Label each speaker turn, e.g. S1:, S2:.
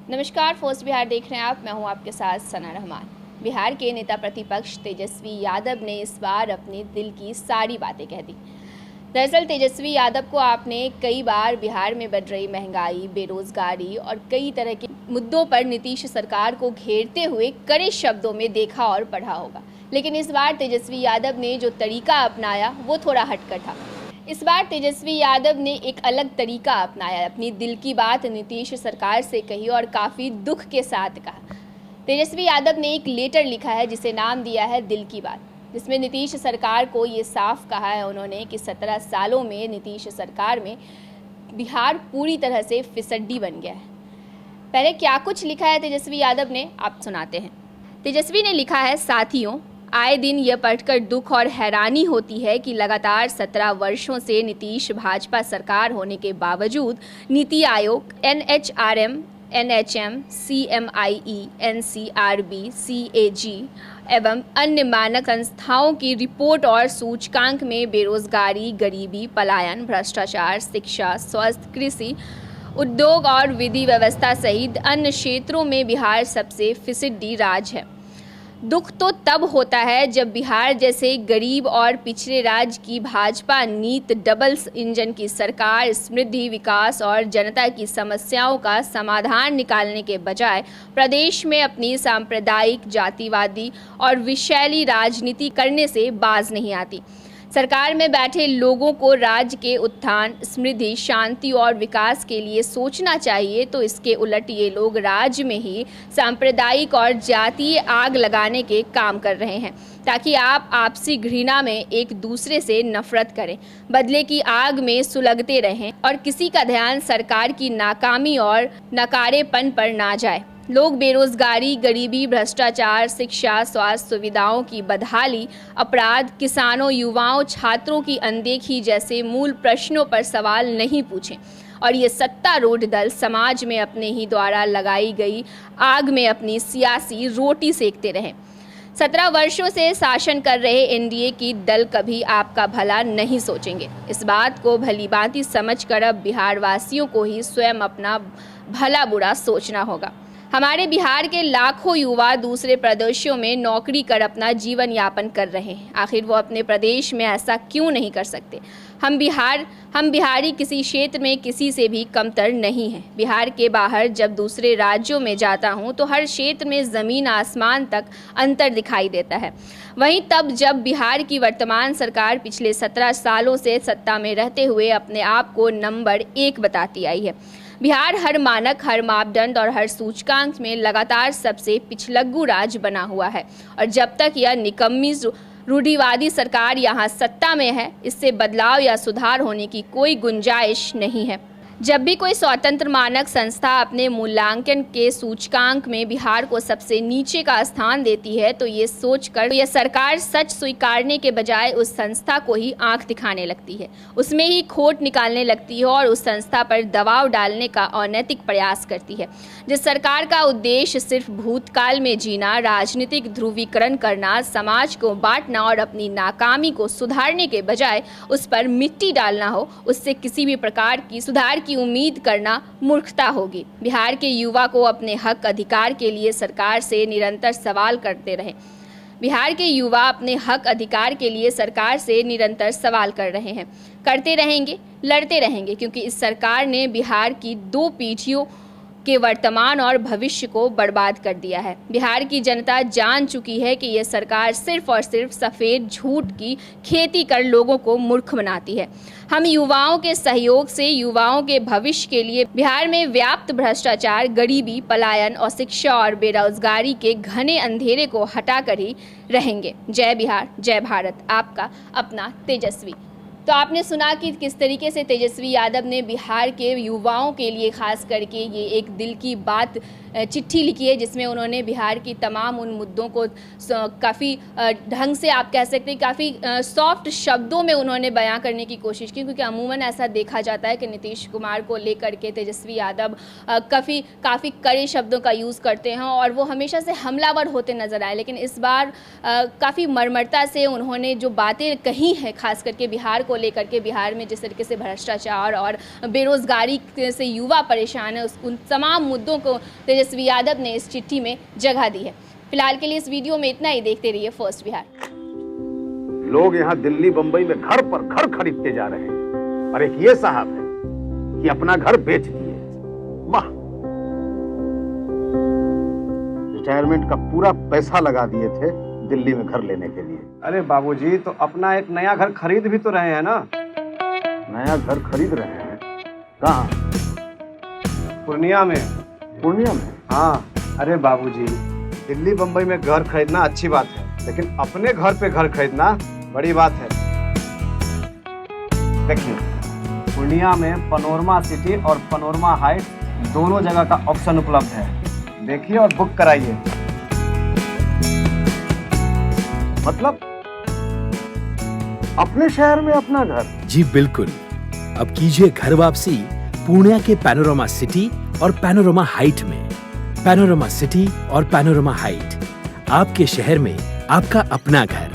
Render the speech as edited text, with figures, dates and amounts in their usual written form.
S1: नमस्कार, फोर्स बिहार देख रहे हैं आप। मैं हूं आपके साथ सना रहमान। बिहार के नेता प्रतिपक्ष तेजस्वी यादव ने इस बार अपने दिल की सारी बातें कह दी। दरअसल तेजस्वी यादव को आपने कई बार बिहार में बढ़ रही महंगाई, बेरोजगारी और कई तरह के मुद्दों पर नीतीश सरकार को घेरते हुए कड़े शब्दों में देखा और पढ़ा होगा, लेकिन इस बार तेजस्वी यादव ने जो तरीका अपनाया वो थोड़ा हटकर था। इस बार तेजस्वी यादव ने एक अलग तरीका अपनाया, अपनी दिल की बात नीतीश सरकार से कही और काफ़ी दुख के साथ कहा। तेजस्वी यादव ने एक लेटर लिखा है जिसे नाम दिया है दिल की बात, जिसमें नीतीश सरकार को ये साफ कहा है उन्होंने कि 17 सालों में नीतीश सरकार में बिहार पूरी तरह से फिसड्डी बन गया है। पहले क्या कुछ लिखा है तेजस्वी यादव ने, आप सुनाते हैं। तेजस्वी ने लिखा है, साथियों, आए दिन यह पढ़कर दुख और हैरानी होती है कि लगातार 17 वर्षों से नीतीश भाजपा सरकार होने के बावजूद NITI Aayog, NHRM, NHM, CMIE, NCRB, CAG एवं अन्य मानक संस्थाओं की रिपोर्ट और सूचकांक में बेरोजगारी, गरीबी, पलायन, भ्रष्टाचार, शिक्षा, स्वास्थ्य, कृषि, उद्योग और विधि व्यवस्था सहित अन्य क्षेत्रों में बिहार सबसे फिसड्डी राज्य है। दुख तो तब होता है जब बिहार जैसे गरीब और पिछड़े राज्य की भाजपा नीत डबल इंजन की सरकार समृद्धि, विकास और जनता की समस्याओं का समाधान निकालने के बजाय प्रदेश में अपनी सांप्रदायिक, जातिवादी और विषैली राजनीति करने से बाज नहीं आती। सरकार में बैठे लोगों को राज्य के उत्थान, समृद्धि, शांति और विकास के लिए सोचना चाहिए, तो इसके उलट ये लोग राज्य में ही सांप्रदायिक और जातीय आग लगाने के काम कर रहे हैं, ताकि आप आपसी घृणा में एक दूसरे से नफरत करें, बदले की आग में सुलगते रहें और किसी का ध्यान सरकार की नाकामी और नकारेपन पर ना जाए। लोग बेरोजगारी, गरीबी, भ्रष्टाचार, शिक्षा, स्वास्थ्य सुविधाओं की बदहाली, अपराध, किसानों, युवाओं, छात्रों की अनदेखी जैसे मूल प्रश्नों पर सवाल नहीं पूछें और ये सत्तारूढ़ दल समाज में अपने ही द्वारा लगाई गई आग में अपनी सियासी रोटी सेकते रहें। 17 वर्षों से शासन कर रहे NDA की दल कभी आपका भला नहीं सोचेंगे। इस बात को भलीभांति समझकर अब बिहार वासियों को ही स्वयं अपना भला बुरा सोचना होगा। हमारे बिहार के लाखों युवा दूसरे प्रदेशों में नौकरी कर अपना जीवन यापन कर रहे हैं। आखिर वो अपने प्रदेश में ऐसा क्यों नहीं कर सकते? हम बिहारी किसी क्षेत्र में किसी से भी कमतर नहीं हैं। बिहार के बाहर जब दूसरे राज्यों में जाता हूं तो हर क्षेत्र में ज़मीन आसमान तक अंतर दिखाई देता है। वहीं तब जब बिहार की वर्तमान सरकार पिछले 17 सालों से सत्ता में रहते हुए अपने आप को नंबर 1 बताती आई है। बिहार हर मानक, हर मापदंड और हर सूचकांक में लगातार सबसे पिछलग्गू राज्य बना हुआ है और जब तक यह निकम्मी रूढ़िवादी सरकार यहाँ सत्ता में है, इससे बदलाव या सुधार होने की कोई गुंजाइश नहीं है। जब भी कोई स्वतंत्र मानक संस्था अपने मूल्यांकन के सूचकांक में बिहार को सबसे नीचे का स्थान देती है तो ये सोचकर यह सरकार सच स्वीकारने के बजाय उस संस्था को ही आंख दिखाने लगती है, उसमें ही खोट निकालने लगती है और उस संस्था पर दबाव डालने का अनैतिक प्रयास करती है। जिस सरकार का उद्देश्य सिर्फ भूतकाल में जीना, राजनीतिक ध्रुवीकरण करना, समाज को बांटना और अपनी नाकामी को सुधारने के बजाय उस पर मिट्टी डालना हो, उससे किसी भी प्रकार की सुधार की उम्मीद करना मूर्खता होगी। बिहार के युवा को अपने हक अधिकार के लिए सरकार से निरंतर सवाल करते रहे। बिहार के युवा अपने हक अधिकार के लिए सरकार से निरंतर सवाल कर रहे हैं, करते रहेंगे, लड़ते रहेंगे, क्योंकि इस सरकार ने बिहार की 2 पीढ़ियों के वर्तमान और भविष्य को बर्बाद कर दिया है। बिहार की जनता जान चुकी है कि यह सरकार सिर्फ और सिर्फ सफ़ेद झूठ की खेती कर लोगों को मूर्ख बनाती है। हम युवाओं के सहयोग से युवाओं के भविष्य के लिए बिहार में व्याप्त भ्रष्टाचार, गरीबी, पलायन और शिक्षा और बेरोजगारी के घने अंधेरे को हटाकर ही रहेंगे। जय बिहार, जय भारत। आपका अपना तेजस्वी। तो आपने सुना कि किस तरीके से तेजस्वी यादव ने बिहार के युवाओं के लिए खास करके ये एक दिल की बात चिट्ठी लिखी है, जिसमें उन्होंने बिहार की तमाम उन मुद्दों को काफ़ी ढंग से, आप कह सकते हैं काफ़ी सॉफ्ट शब्दों में उन्होंने बयां करने की कोशिश की, क्योंकि अमूमन ऐसा देखा जाता है कि नीतीश कुमार को लेकर के तेजस्वी यादव काफ़ी कड़े शब्दों का यूज़ करते हैं और वो हमेशा से हमलावर होते नजर आए। लेकिन इस बार काफ़ी मर्मरता से उन्होंने जो बातें कही हैं खास करके बिहार को को लेकर के बिहार में जिस तरीके से भ्रष्टाचार और बेरोजगारी से युवा परेशान है, उन तमाम मुद्दों को तेजस्वी यादव ने इस चिट्ठी में जगह दी है। फिलहाल के लिए इस वीडियो में इतना ही। देखते रहिए फर्स्ट बिहार।
S2: लोग यहाँ दिल्ली बंबई में घर पर घर खरीदते जा रहे हैं और एक ये साहब है कि अपना घर बेच दिए। वाह, रिटायरमेंट का पूरा पैसा लगा दिए थे दिल्ली में घर लेने के लिए।
S3: अरे बाबूजी, तो अपना एक नया घर खरीद भी तो रहे हैं ना।
S2: नया घर खरीद रहे हैं? कहाँ?
S3: पूर्णिया में।
S2: पूर्णिया में?
S3: हाँ। अरे बाबूजी, दिल्ली बंबई में घर खरीदना अच्छी बात है, लेकिन अपने घर पे घर खरीदना बड़ी बात है। देखिए, पूर्णिया में पनोरमा सिटी और पनोरमा हाइट दोनों जगह का ऑप्शन उपलब्ध है। देखिए और बुक कराइए।
S2: मतलब अपने शहर में अपना घर?
S4: जी बिल्कुल। अब कीजिए घर वापसी पूर्णिया के पैनोरमा सिटी और पैनोरमा हाइट में। पैनोरमा सिटी और पैनोरमा हाइट, आपके शहर में आपका अपना घर।